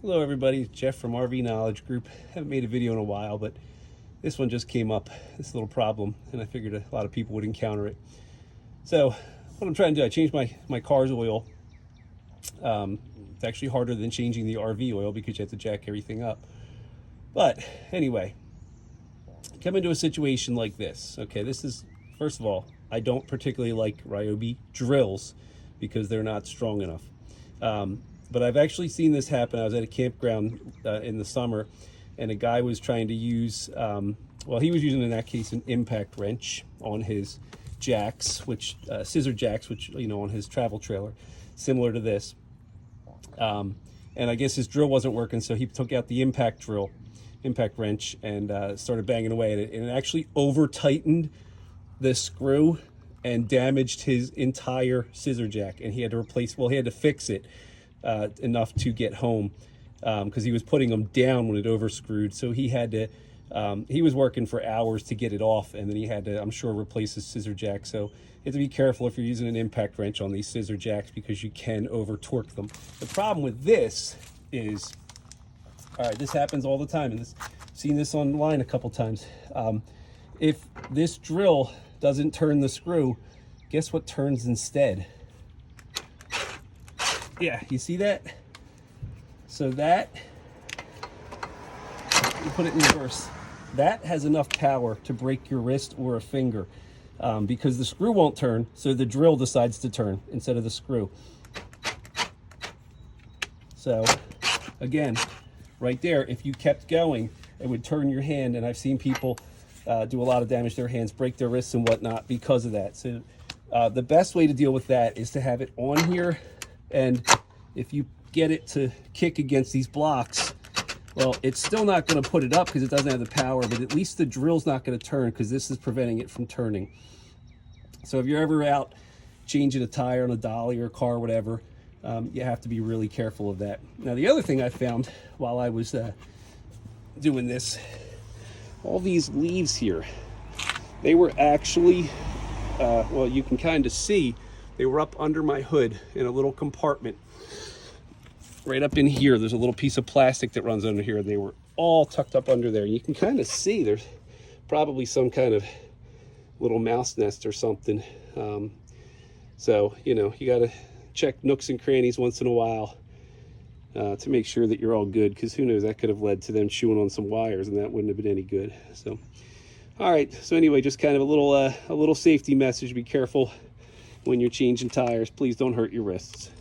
Hello everybody, it's Jeff from RV Knowledge Group. Haven't made a video in a while, but this one just came up, this little problem, and I figured a lot of people would encounter it. So what I'm trying to do, I changed my car's oil. It's actually harder than changing the RV oil because you have to jack everything up. But anyway, come into a situation like this. Okay, this is, first of all, I don't particularly like Ryobi drills because they're not strong enough. But I've actually seen this happen. I was at a campground in the summer, and a guy was trying to use, well, he was using in that case an impact wrench on his jacks, which scissor jacks, which, you know, on his travel trailer, similar to this. And I guess his drill wasn't working, so he took out the impact wrench, and started banging away at it, and it actually over tightened the screw and damaged his entire scissor jack, and he had to replace, well, he had to fix it enough to get home because he was putting them down when it over screwed. So he had to, he was working for hours to get it off, and then he had to, I'm sure, replace his scissor jack. So you have to be careful if you're using an impact wrench on these scissor jacks because you can over torque them. The problem with this is, all right, this happens all the time, and I've seen this online a couple times. If this drill doesn't turn the screw, guess what turns instead? Yeah, you see that? So that, you put it in reverse, that has enough power to break your wrist or a finger because the screw won't turn, so the drill decides to turn instead of the screw. So again, right there, if you kept going, it would turn your hand, and I've seen people do a lot of damage to their hands, break their wrists and whatnot because of that. So the best way to deal with that is to have it on here, and if you get it to kick against these blocks, well, it's still not going to put it up because it doesn't have the power, but at least the drill's not going to turn because this is preventing it from turning. So if you're ever out changing a tire on a dolly or a car or whatever, you have to be really careful of that. Now, the other thing I found while I was doing this, all these leaves here, they were actually, well, you can kind of see, they were up under my hood in a little compartment. Right up in here, there's a little piece of plastic that runs under here, and they were all tucked up under there. You can kind of see there's probably some kind of little mouse nest or something. So, you know, you got to check nooks and crannies once in a while to make sure that you're all good, because who knows, that could have led to them chewing on some wires, and that wouldn't have been any good. So, all right, so anyway, just kind of a little safety message. Be careful when you're changing tires. Please don't hurt your wrists.